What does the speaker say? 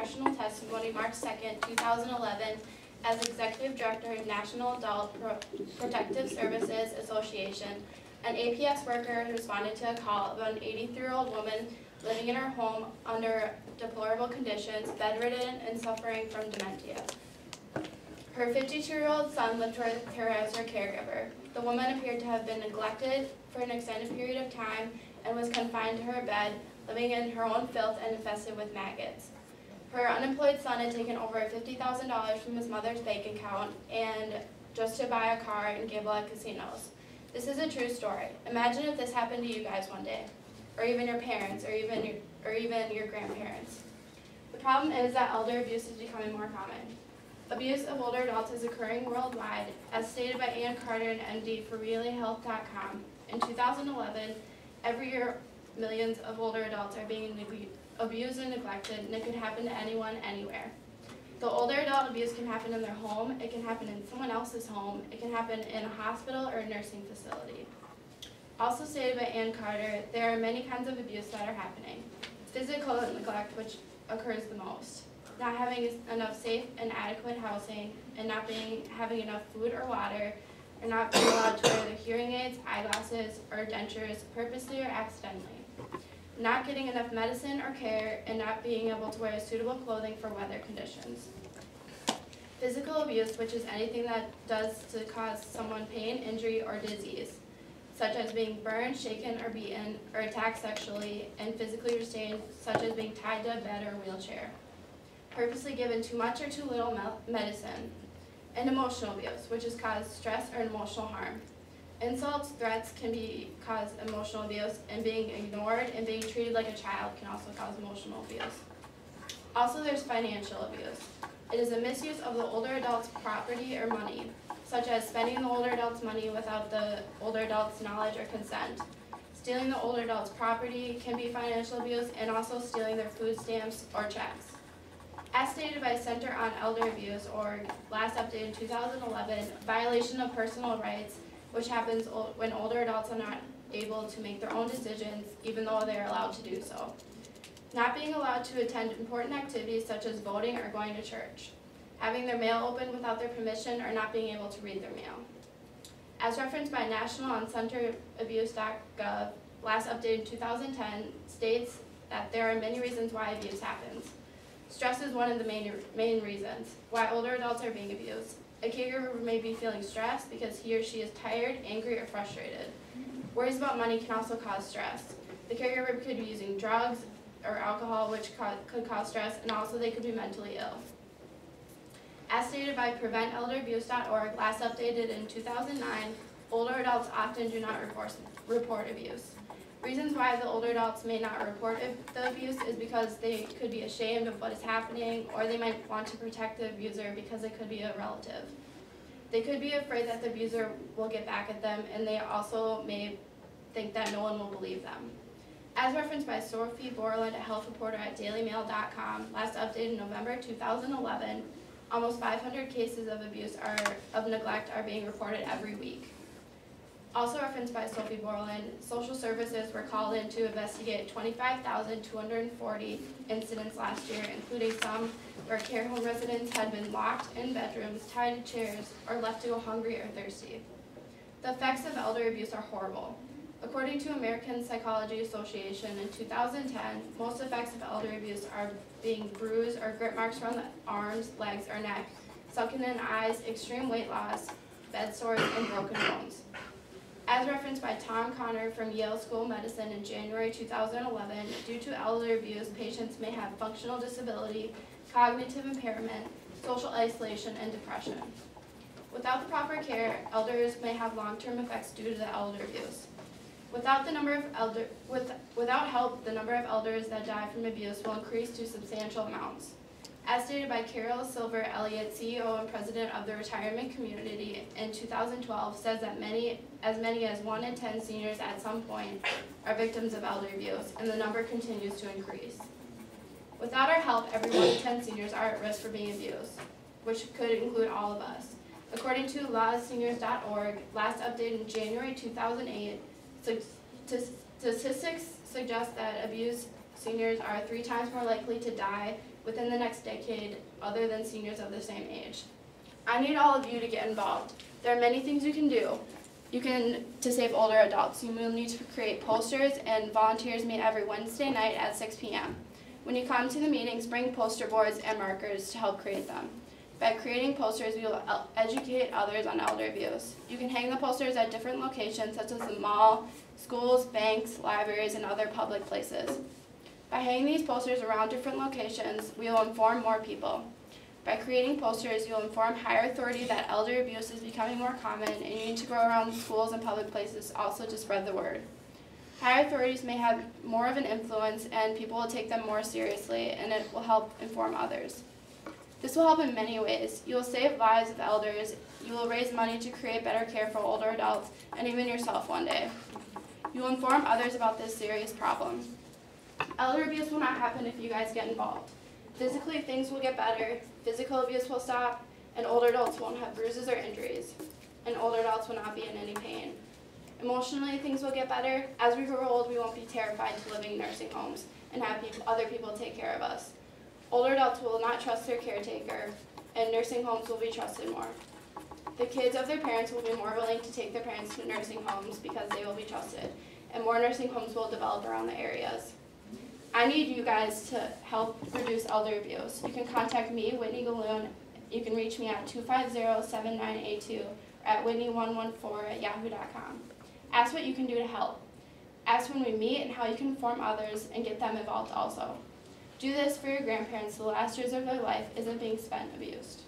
congressional testimony March 2nd, 2011 as Executive Director of National Adult Protective Services Association. An APS worker responded to a call about an 83-year-old woman living in her home under deplorable conditions, bedridden and suffering from dementia. Her 52-year-old son lived with her as her caregiver. The woman appeared to have been neglected for an extended period of time and was confined to her bed, living in her own filth and infested with maggots. Her unemployed son had taken over $50,000 from his mother's bank account and just to buy a car and gamble at casinos. This is a true story. Imagine if this happened to you guys one day, or even your parents, or even your grandparents. The problem is that elder abuse is becoming more common. Abuse of older adults is occurring worldwide, as stated by Ann Carter, an MD for RelayHealth.com. In 2011, every year, millions of older adults are being abused and neglected, and it could happen to anyone, anywhere. The older adult abuse can happen in their home, it can happen in someone else's home, it can happen in a hospital or a nursing facility. Also stated by Ann Carter, there are many kinds of abuse that are happening. Physical neglect, which occurs the most. Not having enough safe and adequate housing, and not having enough food or water, or not being allowed to wear their hearing aids, eyeglasses, or dentures purposely or accidentally. Not getting enough medicine or care, and not being able to wear suitable clothing for weather conditions. Physical abuse, which is anything that does to cause someone pain, injury, or disease, such as being burned, shaken, or beaten, or attacked sexually, and physically restrained, such as being tied to a bed or wheelchair. Purposely given too much or too little medicine. And emotional abuse, which has caused stress or emotional harm. Insults, threats can cause emotional abuse, and being ignored and being treated like a child can also cause emotional abuse. Also, there's financial abuse. It is a misuse of the older adult's property or money, such as spending the older adult's money without the older adult's knowledge or consent. Stealing the older adult's property can be financial abuse, and also stealing their food stamps or checks. As stated by Center on Elder Abuse, or last updated in 2011, violation of personal rights, which happens when older adults are not able to make their own decisions, even though they are allowed to do so. Not being allowed to attend important activities such as voting or going to church. Having their mail opened without their permission, or not being able to read their mail. As referenced by National on CenterAbuse.gov, last updated in 2010, states that there are many reasons why abuse happens. Stress is one of the main reasons why older adults are being abused. A caregiver may be feeling stressed because he or she is tired, angry, or frustrated. Worries about money can also cause stress. The caregiver could be using drugs or alcohol, which could cause stress, and also they could be mentally ill. As stated by PreventElderAbuse.org, last updated in 2009, older adults often do not report abuse. Reasons why the older adults may not report the abuse is because they could be ashamed of what is happening, or they might want to protect the abuser because it could be a relative. They could be afraid that the abuser will get back at them, and they also may think that no one will believe them. As referenced by Sophie Borland, a health reporter at DailyMail.com, last updated in November 2011, almost 500 cases of abuse of neglect are being reported every week. Also referenced by Sophie Borland, social services were called in to investigate 25,240 incidents last year, including some where care home residents had been locked in bedrooms, tied to chairs, or left to go hungry or thirsty. The effects of elder abuse are horrible. According to American Psychology Association in 2010, most effects of elder abuse are being bruised or grip marks around the arms, legs, or neck, sunken in eyes, extreme weight loss, bed sores, and broken bones. As referenced by Tom Connor from Yale School of Medicine in January 2011, due to elder abuse, patients may have functional disability, cognitive impairment, social isolation, and depression. Without the proper care, elders may have long-term effects due to the elder abuse. Without help, the number of elders that die from abuse will increase to substantial amounts. As stated by Carol Silver Elliott, CEO and President of the Retirement Community in 2012, says that as many as 1 in 10 seniors at some point are victims of elder abuse, and the number continues to increase. Without our help, every 1 in 10 seniors are at risk for being abused, which could include all of us. According to lawseniors.org, last updated in January 2008, statistics suggest that abuse seniors are 3 times more likely to die within the next decade other than seniors of the same age. I need all of you to get involved. There are many things you can do. To save older adults, you will need to create posters, and volunteers meet every Wednesday night at 6 p.m. When you come to the meetings, bring poster boards and markers to help create them. By creating posters, we will educate others on elder abuse. You can hang the posters at different locations such as the mall, schools, banks, libraries, and other public places. By hanging these posters around different locations, we will inform more people. By creating posters, you will inform higher authority that elder abuse is becoming more common, and you need to go around schools and public places also to spread the word. Higher authorities may have more of an influence, and people will take them more seriously, and it will help inform others. This will help in many ways. You will save lives of elders, you will raise money to create better care for older adults, and even yourself one day. You will inform others about this serious problem. Elder abuse will not happen if you guys get involved. Physically, things will get better, physical abuse will stop, and older adults won't have bruises or injuries, and older adults will not be in any pain. Emotionally, things will get better. As we grow old, we won't be terrified to living in nursing homes and have other people take care of us. Older adults will not trust their caretaker, and nursing homes will be trusted more. The kids of their parents will be more willing to take their parents to nursing homes because they will be trusted, and more nursing homes will develop around the areas. I need you guys to help reduce elder abuse. You can contact me, Whitney Galoon. You can reach me at 250-7982 or at whitney114@yahoo.com. Ask what you can do to help. Ask when we meet and how you can inform others and get them involved also. Do this for your grandparents. The last years of their life isn't being spent abused.